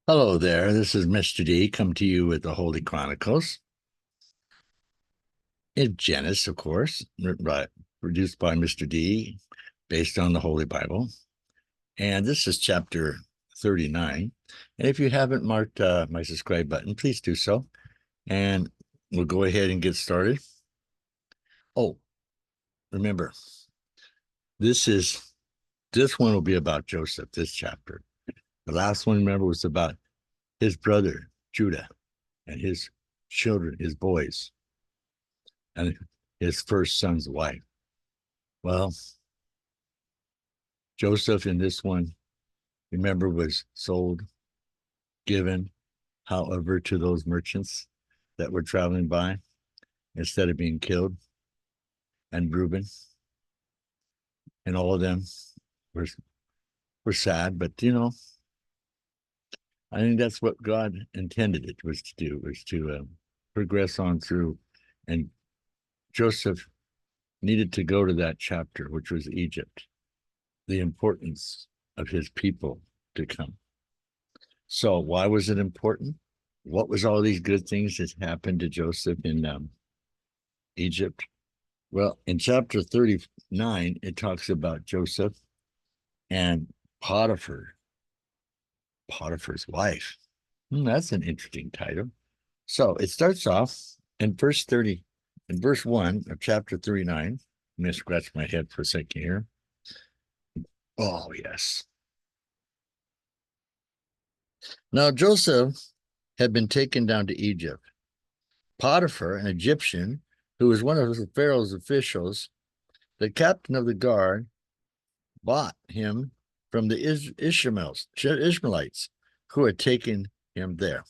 Hello there, this is Mr. D, come to you with the Holy Chronicles. In Genesis, of course, produced by Mr. D, based on the Holy Bible. And this is chapter 39. And if you haven't marked my subscribe button, please do so. And we'll go ahead and get started. Oh, remember, this one will be about Joseph, this chapter. The last one, remember, was about his brother, Judah, and his children, his boys, and his first son's wife. Well, Joseph in this one, remember, was sold, given, however, to those merchants that were traveling by instead of being killed. And Reuben and all of them were sad, but I think that's what God intended it was to do, was to progress on through. And Joseph needed to go to that chapter, which was Egypt, the importance of his people to come. So why was it important? What was all these good things that happened to Joseph in Egypt? Well, in chapter 39, it talks about Joseph and Potiphar's wife. That's an interesting title. So it starts off in verse 1 of chapter 39. I'm going to scratch my head for a second here. Oh, yes. Now Joseph had been taken down to Egypt. Potiphar, an Egyptian, who was one of Pharaoh's officials, the captain of the guard, bought him from the Ishmaelites who had taken him there.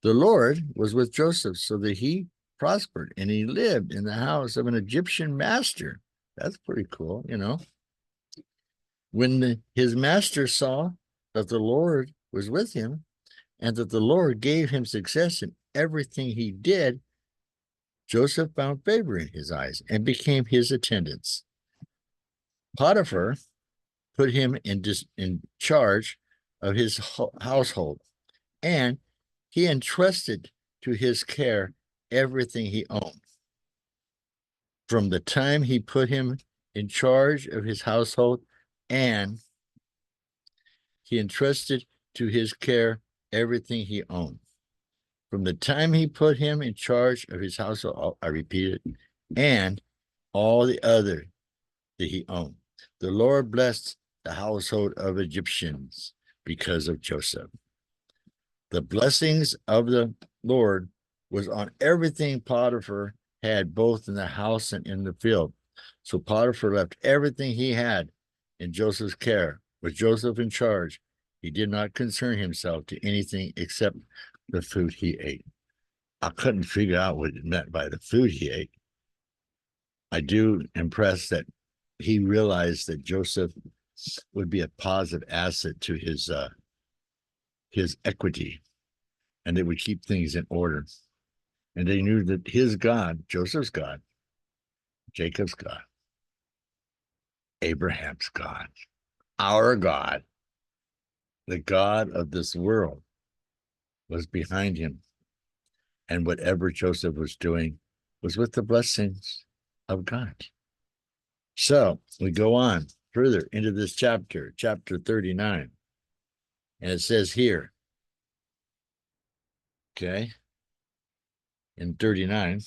The Lord was with Joseph so that he prospered, and he lived in the house of an Egyptian master. That's pretty cool, When his master saw that the Lord was with him and that the Lord gave him success in everything he did, Joseph found favor in his eyes and became his attendant. Potiphar put him in charge of his household, and he entrusted to his care everything he owned. From the time he put him in charge of his household, and he entrusted to his care everything he owned. From the time he put him in charge of his household, I repeat it, and all the other that he owned. The Lord blessed the household of Egyptians because of Joseph. The blessings of the Lord was on everything Potiphar had, both in the house and in the field. So Potiphar left everything he had in Joseph's care. With Joseph in charge, he did not concern himself to anything except the food he ate. I couldn't figure out what it meant by the food he ate. I do impress that he realized that Joseph would be a positive asset to his equity, and it would keep things in order. And they knew that his God, Joseph's God, Jacob's God, Abraham's God, our God, the God of this world, was behind him. And whatever Joseph was doing was with the blessings of God. So we go on further into this chapter 39. And it says here, okay, in 39,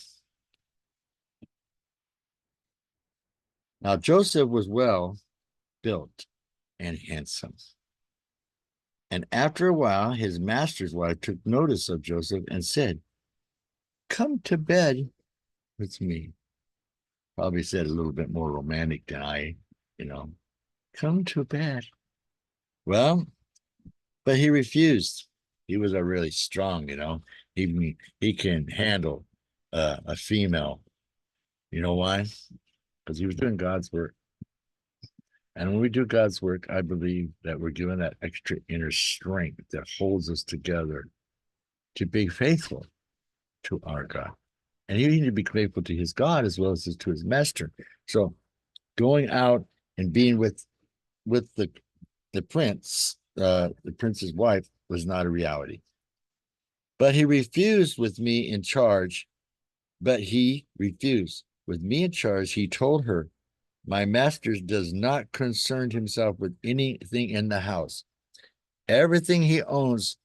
now Joseph was well built and handsome. And after a while, his master's wife took notice of Joseph and said, "Come to bed with me." Probably said a little bit more romantic than come to bed. Well, but he refused. He was a really strong, he can handle a female. You know why? Because he was doing God's work. And when we do God's work, I believe that we're given that extra inner strength that holds us together to be faithful to our God. And he needed to be faithful to his God as well as to his master. So going out and being with the prince, the prince's wife, was not a reality. But he refused with me in charge. But he refused. With me in charge, he told her, my master does not concern himself with anything in the house. Everything he owns,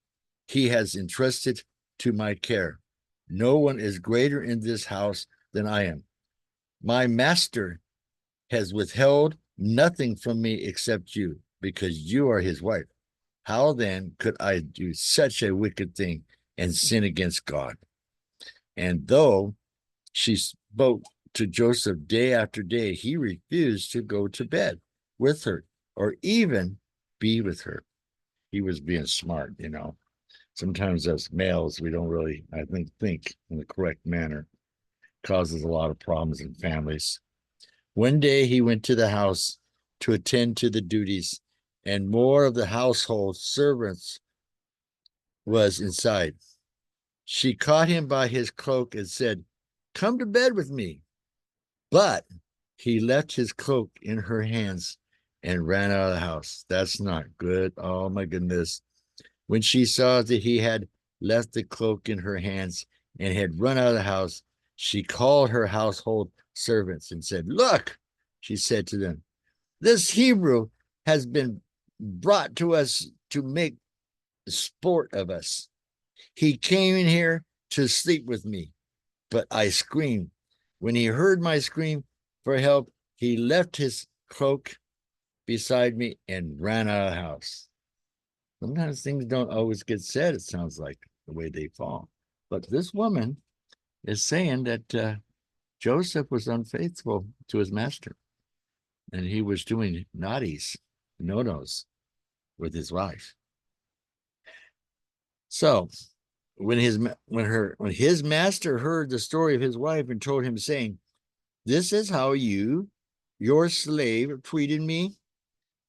he has entrusted to my care. No one is greater in this house than I am. My master has withheld nothing from me except you, because you are his wife. How then could I do such a wicked thing and sin against God? And though she spoke to Joseph day after day, he refused to go to bed with her or even be with her. He was being smart, you know. Sometimes as males, we don't really, I think in the correct manner. Causes a lot of problems in families. One day he went to the house to attend to the duties, and more of the household servants was inside. She caught him by his cloak and said, come to bed with me. But he left his cloak in her hands and ran out of the house. That's not good. Oh my goodness. When she saw that he had left the cloak in her hands and had run out of the house, she called her household servants and said, look, she said to them, this Hebrew has been brought to us to make sport of us. He came in here to sleep with me, but I screamed. When he heard my scream for help, he left his cloak beside me and ran out of the house. Sometimes things don't always get said, it sounds like, the way they fall. But this woman is saying that Joseph was unfaithful to his master, and he was doing naughties, no-nos with his wife. So when his master heard the story of his wife and told him, saying, this is how your slave, treated me,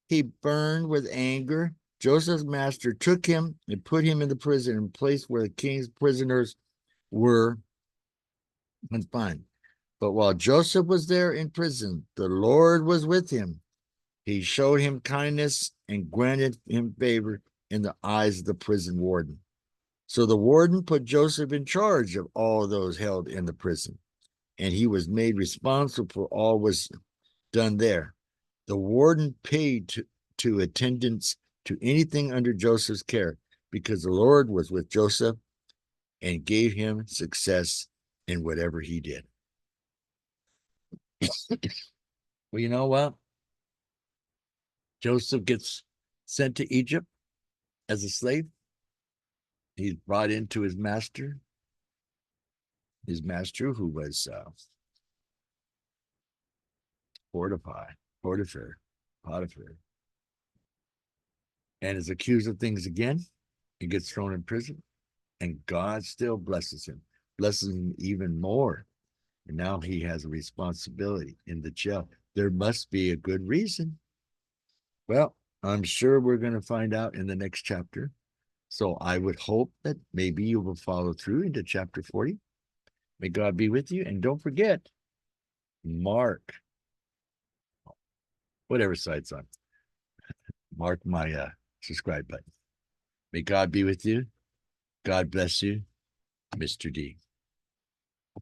he burned with anger. Joseph's master took him and put him in the prison, in place where the king's prisoners were confined. But while Joseph was there in prison, the Lord was with him. He showed him kindness and granted him favor in the eyes of the prison warden. So the warden put Joseph in charge of all those held in the prison, and he was made responsible for all was done there. The warden paid to attendance to anything under Joseph's care, because the Lord was with Joseph and gave him success in whatever he did. Well, you know what? Joseph gets sent to Egypt as a slave. He's brought into his master who was Potiphar, and is accused of things again. He gets thrown in prison, and God still blesses him even more. And now he has a responsibility in the jail. There must be a good reason. Well, I'm sure we're going to find out in the next chapter. So I would hope that maybe you will follow through into chapter 40. May God be with you. And don't forget, mark whatever side it's on. Mark my subscribe button. May God be with you. God bless you. Mr. D.